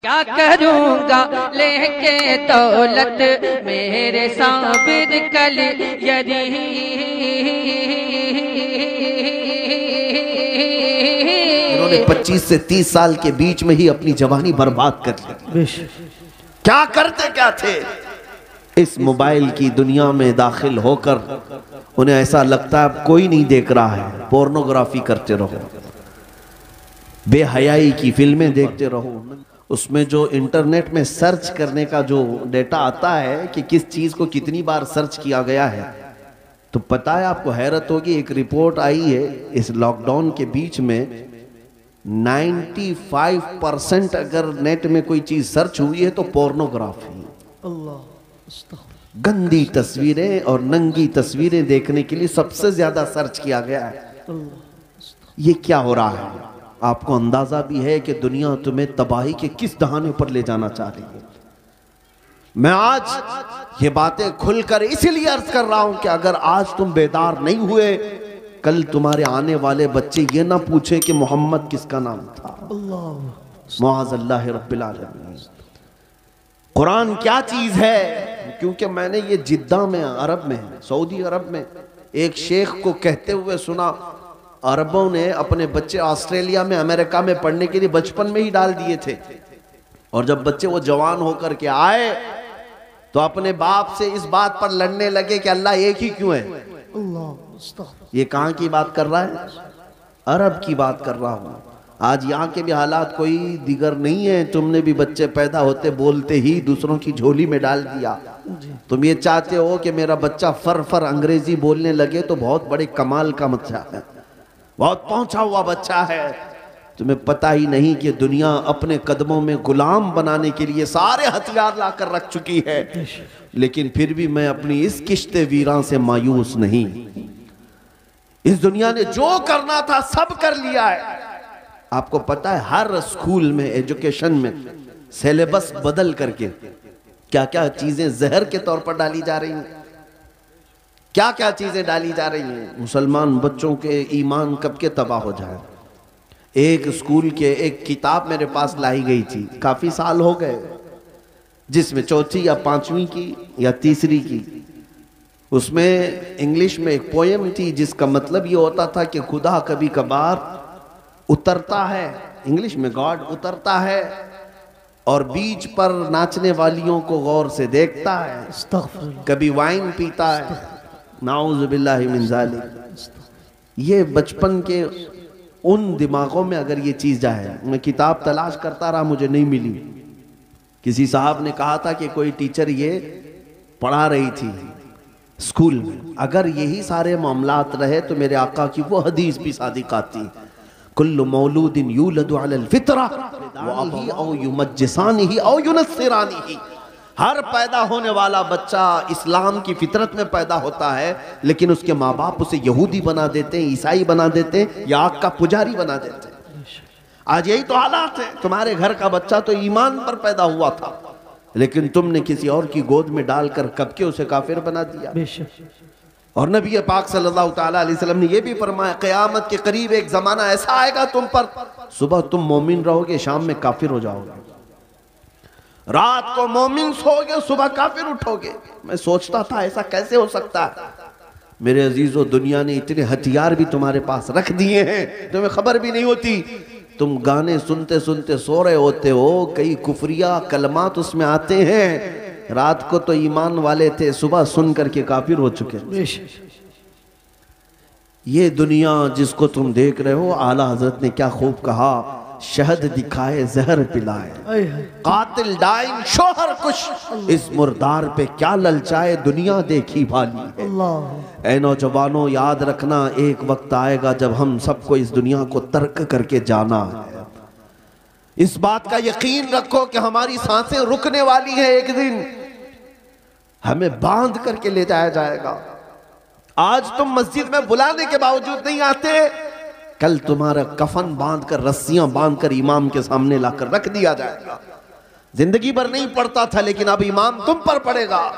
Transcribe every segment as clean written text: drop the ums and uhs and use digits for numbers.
क्या करूँगा लेके दौलत मेरे साबिर कल यदि उन्होंने 25 से 30 साल के बीच में ही अपनी जवानी बर्बाद कर ली। क्या करते क्या थे? इस मोबाइल की दुनिया में दाखिल होकर उन्हें ऐसा लगता है अब कोई नहीं देख रहा है, पोर्नोग्राफी करते रहो, बेहयाई की फिल्में देखते रहो। उसमें जो इंटरनेट में सर्च करने का जो डेटा आता है कि किस चीज को कितनी बार सर्च किया गया है, तो पता है आपको, हैरत होगी, एक रिपोर्ट आई है इस लॉकडाउन के बीच में 95% अगर नेट में कोई चीज सर्च हुई है तो पोर्नोग्राफी, गंदी तस्वीरें और नंगी तस्वीरें देखने के लिए सबसे ज्यादा सर्च किया गया है। ये क्या हो रहा है? आपको अंदाजा भी है कि दुनिया तुम्हें तबाही के किस दहाने पर ले जाना चाह रही है। मैं आज ये बातें खुलकर इसलिए अर्ज कर रहा हूं कि अगर आज तुम बेदार नहीं हुए, कल तुम्हारे आने वाले बच्चे ये ना पूछे कि मोहम्मद किसका नाम था। मुआज़ल्लाह रब्बिल आलमीन। कुरान क्या चीज है? क्योंकि मैंने ये जिद्दा में, अरब में, सऊदी अरब में एक शेख को कहते हुए सुना, अरबों ने अपने बच्चे ऑस्ट्रेलिया में, अमेरिका में पढ़ने के लिए बचपन में ही डाल दिए थे, और जब बच्चे वो जवान होकर के आए तो अपने बाप से इस बात पर लड़ने लगे कि अल्लाह एक ही क्यों है। ये कहां की बात कर रहा है? अरब की बात कर रहा हूं। आज यहाँ के भी हालात कोई दिगर नहीं है। तुमने भी बच्चे पैदा होते बोलते ही दूसरों की झोली में डाल दिया। तुम ये चाहते हो कि मेरा बच्चा फर फर अंग्रेजी बोलने लगे तो बहुत बड़े कमाल का बच्चा है, बहुत पहुंचा हुआ बच्चा है। तुम्हें पता ही नहीं कि दुनिया अपने कदमों में गुलाम बनाने के लिए सारे हथियार लाकर रख चुकी है, लेकिन फिर भी मैं अपनी इस किश्ते वीरान से मायूस नहीं। इस दुनिया ने जो करना था सब कर लिया है। आपको पता है हर स्कूल में, एजुकेशन में सिलेबस बदल करके क्या क्या चीजें जहर के तौर पर डाली जा रही हैं, क्या क्या चीजें डाली जा रही हैं। मुसलमान बच्चों के ईमान कब के तबाह हो जाए। एक स्कूल के एक किताब मेरे पास लाई गई थी, काफी साल हो गए, जिसमें चौथी या पांचवी की या तीसरी की, उसमें इंग्लिश में एक पोएम थी जिसका मतलब ये होता था कि खुदा कभी कभार उतरता है, इंग्लिश में गॉड उतरता है और बीच पर नाचने वालियों को गौर से देखता है, कभी वाइन पीता है, नाउज़ु बिल्लाहि मिन ज़ालिक। ये बचपन के उन दिमागों में अगर ये चीज जाए। मैं किताब तलाश करता रहा, मुझे नहीं मिली। किसी साहब ने कहा था कि कोई टीचर ये पढ़ा रही थी स्कूल में। अगर यही सारे मामलात रहे तो मेरे आका की वो हदीस भी सादिक आती, कुल्लु मौलूदिन यूलदु अलल फितरा औ युमज्जिसानिही औ युनस्सिरानिही। हर पैदा होने वाला बच्चा इस्लाम की फितरत में पैदा होता है, लेकिन उसके माँ बाप उसे यहूदी बना देते हैं, ईसाई बना देते हैं, या आग का पुजारी बना देते हैं। आज यही तो हालात है। तुम्हारे घर का बच्चा तो ईमान पर पैदा हुआ था, लेकिन तुमने किसी और की गोद में डालकर कब के उसे काफिर बना दिया। और नबी पाक सल्लल्लाहु तआला अलैहि वसल्लम ने यह भी फरमाया, क़यामत के करीब एक जमाना ऐसा आएगा तुम पर, सुबह तुम मोमिन रहोगे, शाम में काफिर हो जाओगे। रात को मोमिन सोओगे, सुबह काफिर उठोगे। मैं सोचता था ऐसा कैसे हो सकता है। मेरे अजीजों, दुनिया ने इतने हथियार भी तुम्हारे पास रख दिए हैं, तुम्हें खबर भी नहीं होती। तुम गाने सुनते सुनते सो रहे होते हो, कई कुफरिया कलमात उसमें आते हैं। रात को तो ईमान वाले थे, सुबह सुन करके काफिर हो चुके। ये दुनिया जिसको तुम देख रहे हो, आला हजरत ने क्या खूब कहा, शहद दिखाए जहर पिलाए, कातिल डाइन शोहर कुश, इस मुर्दार पे क्या ललचाए, दुनिया देखी भाली है। ऐ नौजवानों, याद रखना एक वक्त आएगा जब हम सबको इस दुनिया को तर्क करके जाना है। इस बात का यकीन रखो कि हमारी सांसें रुकने वाली हैं, एक दिन हमें बांध करके ले जाया जाएगा। आज तुम मस्जिद में बुलाने के बावजूद नहीं आते, कल तुम्हारा कफन बांधकर, रस्सियां बांधकर इमाम के सामने लाकर रख दिया जाएगा। जिंदगी भर नहीं पड़ता था, लेकिन अब इमाम तुम पर पड़ेगा।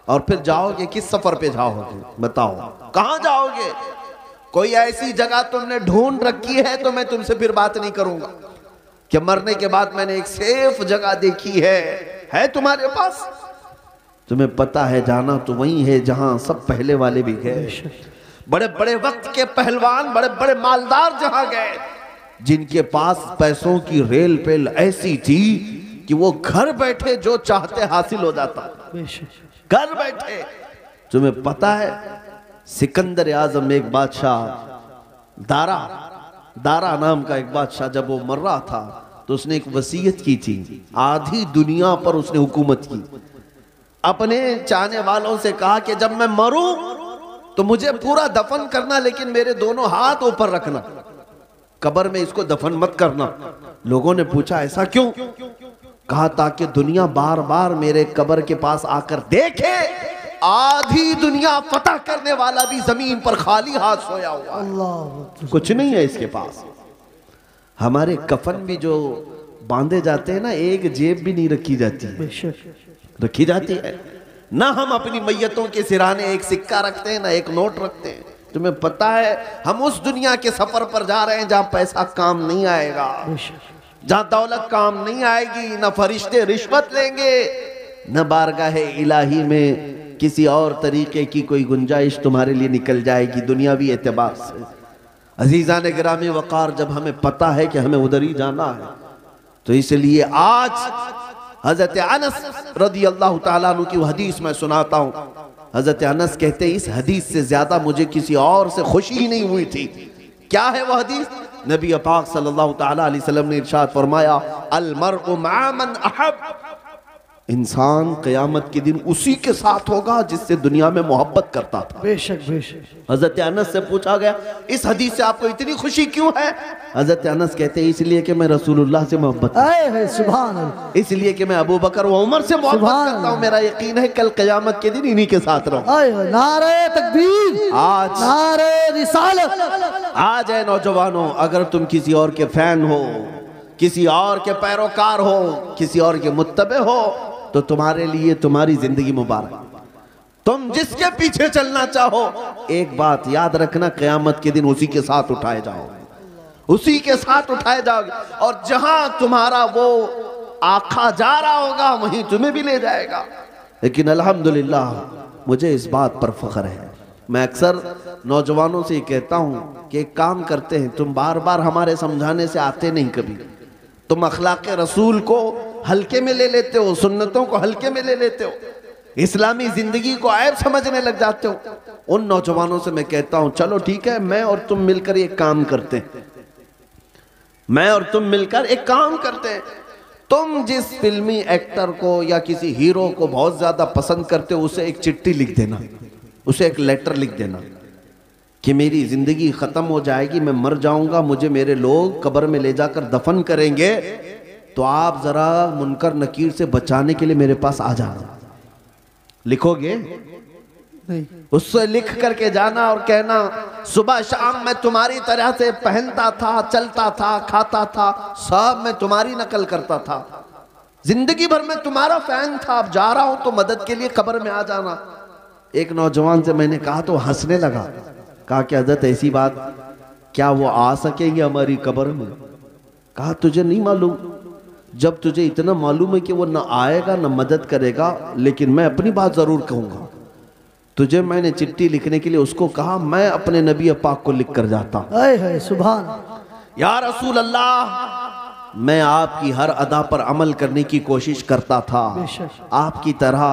और फिर जाओगे, किस सफर पे जाओगे बताओ, कहां जाओगे? कोई ऐसी जगह तुमने ढूंढ रखी है तो मैं तुमसे फिर बात नहीं करूंगा। कि मरने के बाद मैंने एक सेफ जगह देखी है तुम्हारे पास? तुम्हें पता है जाना तो वही है जहां सब पहले वाले भी गए, बड़े बड़े वक्त के पहलवान, बड़े बड़े मालदार जहां गए, जिनके पास पैसों की रेल पेल ऐसी थी कि वो घर बैठे जो चाहते हासिल हो जाता, घर बैठे। तुम्हें पता है सिकंदर आजम एक बादशाह, दारा नाम का एक बादशाह, जब वो मर रहा था तो उसने एक वसीयत की थी, आधी दुनिया पर उसने हुकूमत की। अपने चाहने वालों से कहा कि जब मैं मरूं तो मुझे पूरा दफन करना, लेकिन मेरे दोनों हाथ ऊपर रखना, कब्र में इसको दफन मत करना। लोगों ने पूछा ऐसा क्यों? कहा ताकि दुनिया बार बार मेरे कब्र के पास आकर देखे आधी दुनिया फतह करने वाला भी जमीन पर खाली हाथ सोया हुआ है, कुछ नहीं है इसके पास। हमारे कफन भी जो बांधे जाते हैं ना, एक जेब भी नहीं रखी जाती है ना। हम अपनी मैयतों के सिराने एक सिक्का रखते हैं ना एक नोट रखते हैं। तुम्हें पता है हम उस दुनिया के सफर पर जा रहे हैं जहां पैसा काम नहीं आएगा, जहां दौलत काम नहीं आएगी, न फरिश्ते रिश्वत लेंगे, न बारगाह इलाही में किसी और तरीके की कोई गुंजाइश तुम्हारे लिए निकल जाएगी दुनियावी एतबार से। अजीजान गिरामी वकार, जब हमें पता है कि हमें उधर ही जाना है, तो इसलिए आज हजरत अनस रदी अल्लाह ताला अन्हु की हदीस मैं सुनाता हूँ। हजरत अनस कहते इस हदीस से ज्यादा मुझे किसी और से खुशी ही नहीं हुई थी। क्या है वह हदीस? नबी पाक सल्लल्लाहु ताला अलैहि वसल्लम ने इरशाद फरमाया, अल मर्उ मा मन अहब, इंसान क़यामत के दिन उसी के साथ होगा जिससे दुनिया में मोहब्बत करता था। बेशक बेशक। हजरत अनस से पूछा गया इस हदीस से आपको इतनी खुशी क्यों है? हजरत अनस कहते हैं इसलिए कि मैं रसूलुल्लाह से मोहब्बत, सुभान अल्लाह, इसलिए कि मैं अबू बकर व उमर से मोहब्बत करता हूँ। मेरा यकीन है कल क़यामत के दिन इन्हीं के साथ रहूं। नारे तकबीर, आज नारे रिसालत। आज है नौजवानों, अगर तुम किसी और के फैन हो, किसी और के पैरोकार हो, किसी और के मुत्तबे हो, तो तुम्हारे लिए तुम्हारी जिंदगी मुबारक। तुम जिसके पीछे चलना चाहो, एक बात याद रखना, क़यामत के दिन उसी के साथ उठाए जाओगे, उसी के साथ उठाए जाओगे। और जहां तुम्हारा वो आका जा रहा होगा वहीं तुम्हें भी ले जाएगा। लेकिन अल्हम्दुलिल्लाह मुझे इस बात पर फख्र है। मैं अक्सर नौजवानों से कहता हूं कि एक काम करते हैं, तुम बार बार हमारे समझाने से आते नहीं, कभी तुम अखलाक रसूल को हल्के में ले लेते हो, सुन्नतों को हल्के में ले लेते हो, इस्लामी जिंदगी को ऐब समझने लग जाते हो। उन नौजवानों से मैं कहता हूं चलो ठीक है, मैं और तुम मिलकर एक काम करते हैं, मैं और तुम मिलकर एक काम करते हैं। तुम जिस फिल्मी एक्टर को या किसी हीरो को बहुत ज्यादा पसंद करते हो, उसे एक चिट्ठी लिख देना, उसे एक लेटर लिख देना कि मेरी जिंदगी खत्म हो जाएगी, मैं मर जाऊंगा, मुझे मेरे लोग कब्र में ले जाकर दफन करेंगे, तो आप जरा मुनकर नकीर से बचाने के लिए मेरे पास आ जाना। लिखोगे? नहीं। उससे लिख करके जाना और कहना सुबह शाम मैं तुम्हारी तरह से पहनता था, चलता था, खाता था, सब मैं तुम्हारी नकल करता था, जिंदगी भर मैं तुम्हारा फैन था, अब जा रहा हूं तो मदद के लिए कब्र में आ जाना। एक नौजवान से मैंने कहा तो हंसने लगा, कहा कि हज़रत ऐसी बात, क्या वो आ सकेंगे हमारी कब्र में? कहा तुझे नहीं मालूम, जब तुझे इतना मालूम है कि वो ना आएगा ना मदद करेगा, लेकिन मैं अपनी बात जरूर कहूंगा। तुझे मैंने चिट्ठी लिखने के लिए उसको कहा, मैं अपने नबी पाक को लिख कर जाता हूं, सुभान, या रसूल अल्लाह, मैं आपकी हर अदा पर अमल करने की कोशिश करता था, आपकी तरह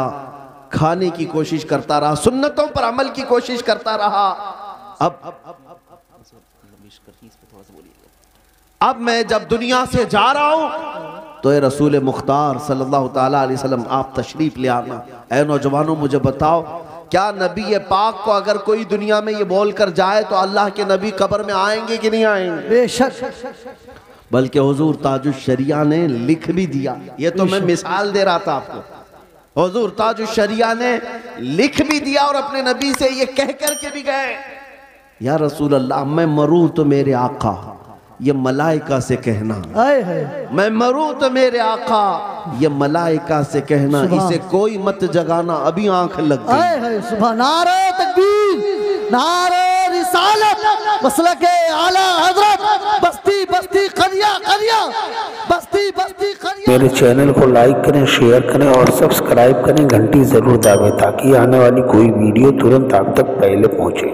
खाने की कोशिश करता रहा, सुन्नतों पर अमल की कोशिश करता रहा। अब मैं जब दुनिया से जा रहा हूं तो ए रसूल मुख्तार सल्लल्लाहु ताला अलैहि वसल्लम आप तशरीफ ले आना। ऐ नौजवानों मुझे बताओ, क्या नबी पाक को अगर कोई दुनिया में ये बोल कर जाए तो अल्लाह के नबी कब्र में आएंगे कि नहीं आएंगे? बेशक। बल्कि हुजूर ताजुश शरिया ने लिख भी दिया, ये तो मैं मिसाल दे रहा था आपको। हुजूर ताजुश शरिया ने लिख भी दिया और अपने नबी से ये कह कर के भी गए, या रसूल अल्लाह, मैं मरूं तो मेरे आका, ये मलाइका से कहना, मैं मरूं तो मेरे आका, ये मलाइका से कहना, इसे कोई मत जगाना, अभी आंख लग गई। सुभान, नारे तकबीर, नारे रिसालत मसलक आला हजरत बस्ती बस्ती करिया करिया बस्ती बस्ती करिया। मेरे चैनल को लाइक करें, शेयर करें और सब्सक्राइब करें, घंटी जरूर दाबें ताकि आने वाली कोई वीडियो तुरंत आप तक पहले पहुंचे।